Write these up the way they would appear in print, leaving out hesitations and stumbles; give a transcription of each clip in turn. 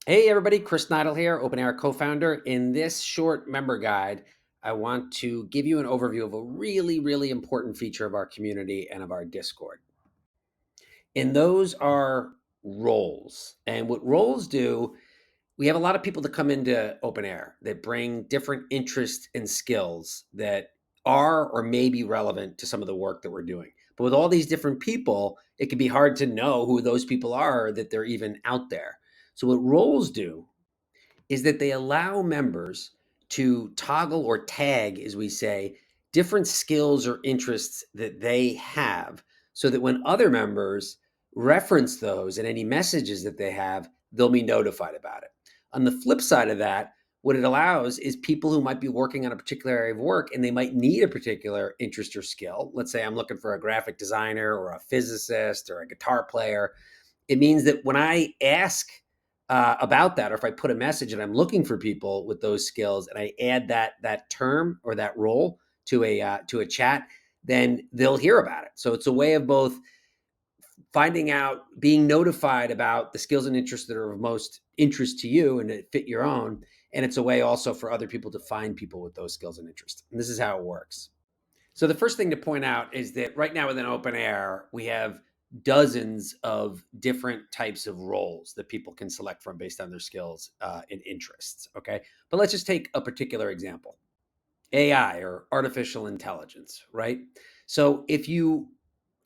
Hey everybody, Chris Neidl here, OpenAir co-founder. In this short member guide, I want to give you an overview of a really important feature of our community and of our Discord. And those are roles. And what roles do, we have a lot of people that come into OpenAir that bring different interests and skills that are or may be relevant to some of the work that we're doing. But with all these different people, it can be hard to know who those people are, that they're even out there. So what roles do is that they allow members to toggle or tag, as we say, different skills or interests that they have so that when other members reference those and any messages that they have, they'll be notified about it. On the flip side of that, what it allows is people who might be working on a particular area of work and they might need a particular interest or skill. Let's say I'm looking for a graphic designer or a physicist or a guitar player. It means that when I ask about that, or if I put a message and I'm looking for people with those skills, and I add that term or that role to a chat, then they'll hear about it. So it's a way of both finding out, being notified about the skills and interests that are of most interest to you and that fit your own, and it's a way also for other people to find people with those skills and interests. And this is how it works. So the first thing to point out is that right now within OpenAir, we have dozens of different types of roles that people can select from based on their skills and interests. Okay. But let's just take a particular example: AI or artificial intelligence, right? So if you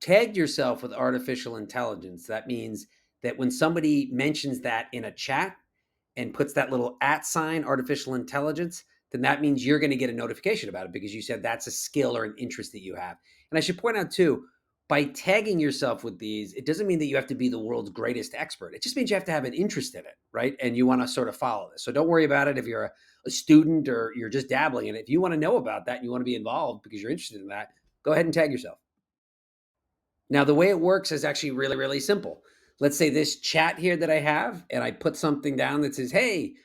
tagged yourself with artificial intelligence, that means that when somebody mentions that in a chat, and puts that little at sign, artificial intelligence, then that means you're going to get a notification about it because you said that's a skill or an interest that you have. And I should point out too, by tagging yourself with these, it doesn't mean that you have to be the world's greatest expert. It just means you have to have an interest in it, right? And you want to sort of follow this. So don't worry about it if you're a student or you're just dabbling in it. If you want to know about that and you want to be involved because you're interested in that, go ahead and tag yourself. Now, the way it works is actually really simple. Let's say this chat here that I have, and I put something down that says, hey,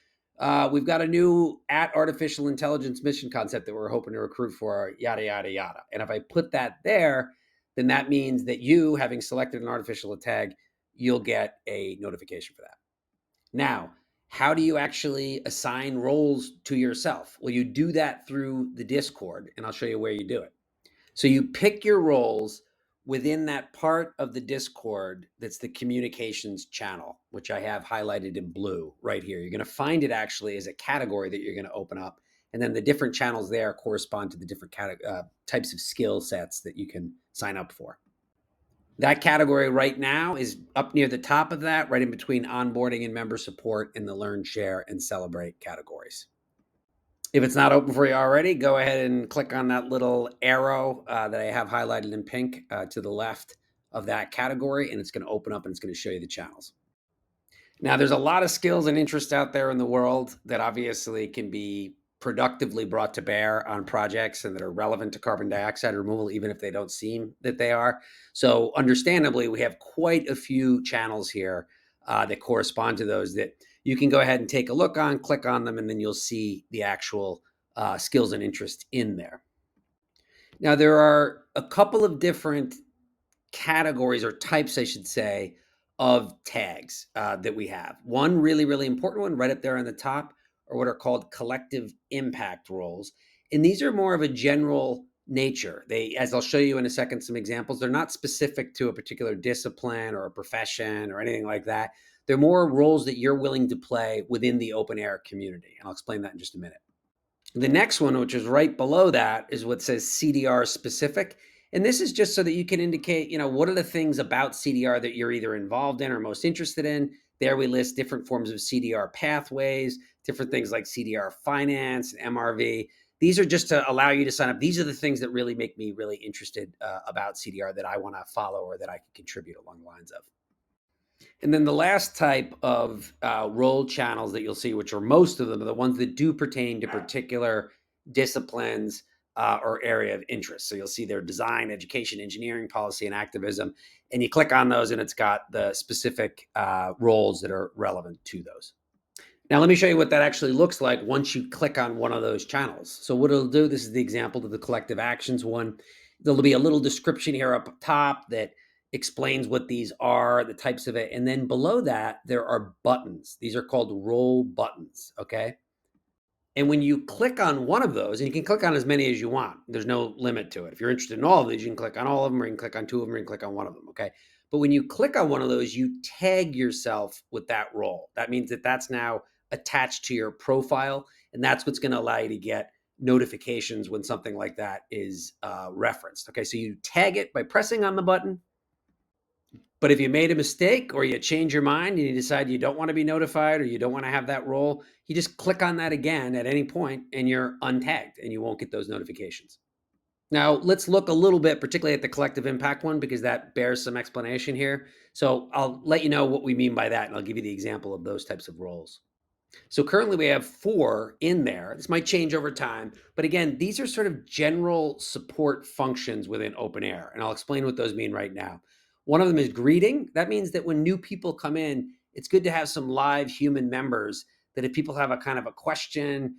we've got a new at artificial intelligence mission concept that we're hoping to recruit for, yada. And if I put that there, then that means that you, having selected an artificial tag, you'll get a notification for that. Now, how do you actually assign roles to yourself? Well, you do that through the Discord, and I'll show you where you do it. So you pick your roles within that part of the Discord that's the communications channel, which I have highlighted in blue right here. You're going to find it actually as a category that you're going to open up. And then the different channels there correspond to the different types of skill sets that you can sign up for. That category right now is up near the top of that, right in between onboarding and member support in the learn, share, and celebrate categories. If it's not open for you already, go ahead and click on that little arrow that I have highlighted in pink to the left of that category, and it's going to open up and it's going to show you the channels. Now, there's a lot of skills and interests out there in the world that obviously can be productively brought to bear on projects and that are relevant to carbon dioxide removal, even if they don't seem that they are. So, understandably, we have quite a few channels here that correspond to those that you can go ahead and take a look on, click on them, and then you'll see the actual skills and interests in there. Now, there are a couple of different categories or types, I should say, of tags that we have. One really important one right up there on the top are what are called collective impact roles. And these are more of a general nature. They, as I'll show you in a second, some examples, they're not specific to a particular discipline or a profession or anything like that. They're more roles that you're willing to play within the open air community. And I'll explain that in just a minute. The next one, which is right below that, is what says CDR specific. And this is just so that you can indicate, what are the things about CDR that you're either involved in or most interested in. There we list different forms of CDR pathways, different things like CDR finance and MRV. These are just to allow you to sign up. These are the things that really make me really interested about CDR that I want to follow or that I can contribute along the lines of. And then the last type of role channels that you'll see, which are most of them, are the ones that do pertain to particular disciplines or area of interest. So you'll see their design, education, engineering, policy, and activism. And you click on those and it's got the specific roles that are relevant to those. Now, let me show you what that actually looks like once you click on one of those channels. So what it'll do, this is the example of the collective actions one. There'll be a little description here up top that explains what these are, the types of it. And then below that, there are buttons. These are called role buttons, okay? And when you click on one of those, and you can click on as many as you want, there's no limit to it. If you're interested in all of these, you can click on all of them, or you can click on two of them, or you can click on one of them, okay? But when you click on one of those, you tag yourself with that role. That means that that's now attached to your profile, and that's what's going to allow you to get notifications when something like that is referenced. Okay, so you tag it by pressing on the button, but if you made a mistake or you change your mind and you decide you don't want to be notified or you don't want to have that role, you just click on that again at any point and you're untagged and you won't get those notifications. Now, let's look a little bit, particularly at the collective impact one, because that bears some explanation here. So I'll let you know what we mean by that, and I'll give you the example of those types of roles. So currently we have 4 in there. This might change over time, but again, these are sort of general support functions within OpenAir, and I'll explain what those mean right now. One of them is greeting. That means that when new people come in, it's good to have some live human members that if people have a kind of a question,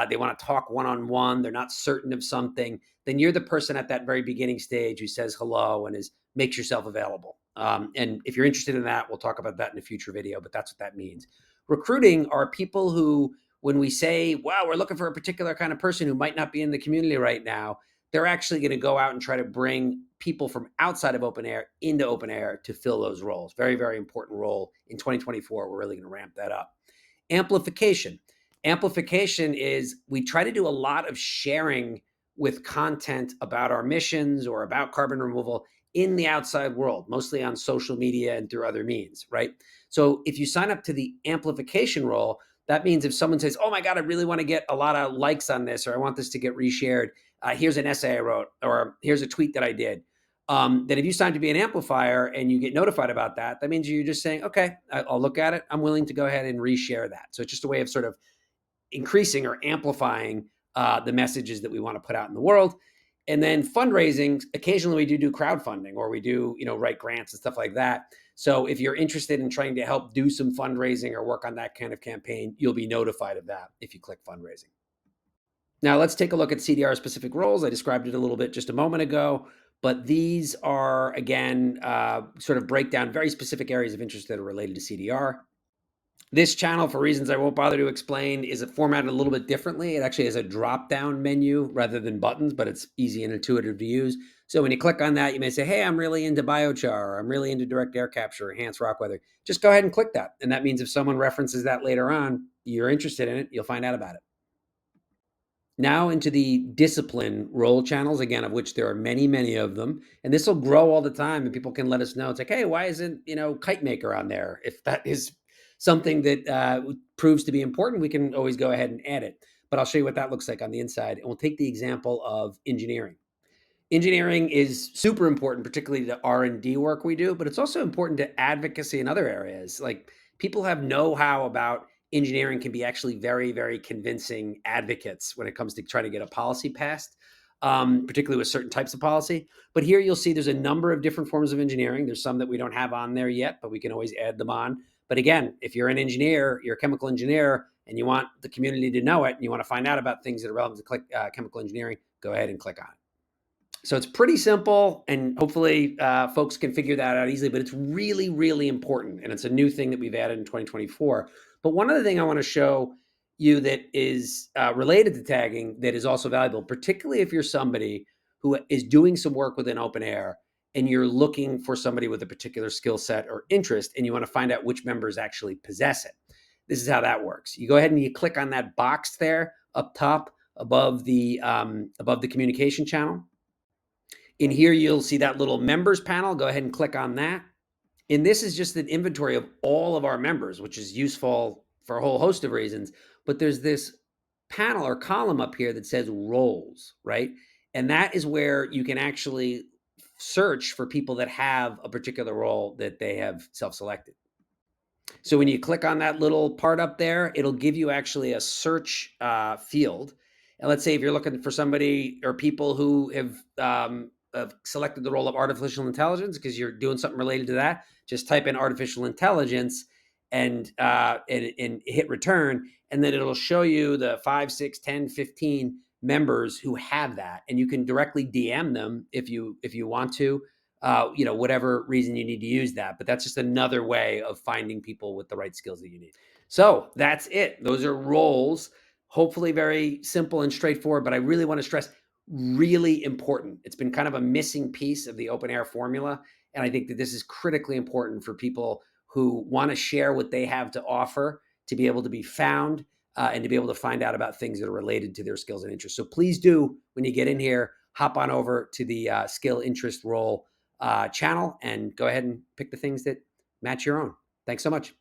they want to talk one-on-one, they're not certain of something, then you're the person at that very beginning stage who says hello and makes yourself available. And if you're interested in that, we'll talk about that in a future video, but that's what that means. Recruiting are people who, when we say, wow, we're looking for a particular kind of person who might not be in the community right now, they're actually going to go out and try to bring people from outside of OpenAir into OpenAir to fill those roles. Very, very important role. In 2024, we're really going to ramp that up. Amplification. Amplification is we try to do a lot of sharing with content about our missions or about carbon removal in the outside world, mostly on social media and through other means, right? So if you sign up to the amplification role, that means if someone says, oh my God, I really want to get a lot of likes on this, or I want this to get reshared, here's an essay I wrote, or here's a tweet that I did. Then if you sign to be an amplifier and you get notified about that, that means you're just saying, okay, I'll look at it. I'm willing to go ahead and reshare that. So it's just a way of sort of increasing or amplifying the messages that we want to put out in the world. And then fundraising, occasionally we do crowdfunding, or we do, write grants and stuff like that. So if you're interested in trying to help do some fundraising or work on that kind of campaign, you'll be notified of that if you click fundraising. Now let's take a look at CDR specific roles. I described it a little bit just a moment ago, but these are, again, sort of break down very specific areas of interest that are related to CDR. This channel, for reasons I won't bother to explain, is formatted a little bit differently. It actually has a drop-down menu rather than buttons, but it's easy and intuitive to use. So when you click on that, you may say, hey, I'm really into biochar, or I'm really into direct air capture, enhanced rock weather. Just go ahead and click that. And that means if someone references that later on, you're interested in it, you'll find out about it. Now into the discipline role channels, again, of which there are many, many of them. And this will grow all the time, and people can let us know. It's like, hey, why isn't, kite maker on there? If that is something that proves to be important, we can always go ahead and add it. But I'll show you what that looks like on the inside. And we'll take the example of engineering. Engineering is super important, particularly the R&D work we do, but it's also important to advocacy in other areas. Like, people have know-how about engineering, can be actually very, very convincing advocates when it comes to trying to get a policy passed, particularly with certain types of policy. But here you'll see there's a number of different forms of engineering. There's some that we don't have on there yet, but we can always add them on. But again, if you're an engineer, you're a chemical engineer, and you want the community to know it, and you want to find out about things that are relevant to chemical engineering, go ahead and click on it. So it's pretty simple, and hopefully folks can figure that out easily, but it's really, really important. And it's a new thing that we've added in 2024. But one other thing I want to show you that is related to tagging that is also valuable, particularly if you're somebody who is doing some work within OpenAir and you're looking for somebody with a particular skill set or interest, and you want to find out which members actually possess it. This is how that works. You go ahead and you click on that box there up top above the communication channel. In here, you'll see that little members panel. Go ahead and click on that. And this is just an inventory of all of our members, which is useful for a whole host of reasons. But there's this panel or column up here that says roles, right? And that is where you can actually search for people that have a particular role that they have self-selected. So when you click on that little part up there, it'll give you actually a search field. And let's say if you're looking for somebody or people who have selected the role of artificial intelligence because you're doing something related to that, just type in artificial intelligence and hit return. And then it'll show you the 5, 6, 10, 15 members who have that. And you can directly DM them if you want to. whatever reason you need to use that. But that's just another way of finding people with the right skills that you need. So that's it. Those are roles. Hopefully very simple and straightforward, but I really want to stress really important. It's been kind of a missing piece of the OpenAir formula. And I think that this is critically important for people who want to share what they have to offer, to be able to be found, and to be able to find out about things that are related to their skills and interests. So please do, when you get in here, hop on over to the skill interest role channel and go ahead and pick the things that match your own. Thanks so much.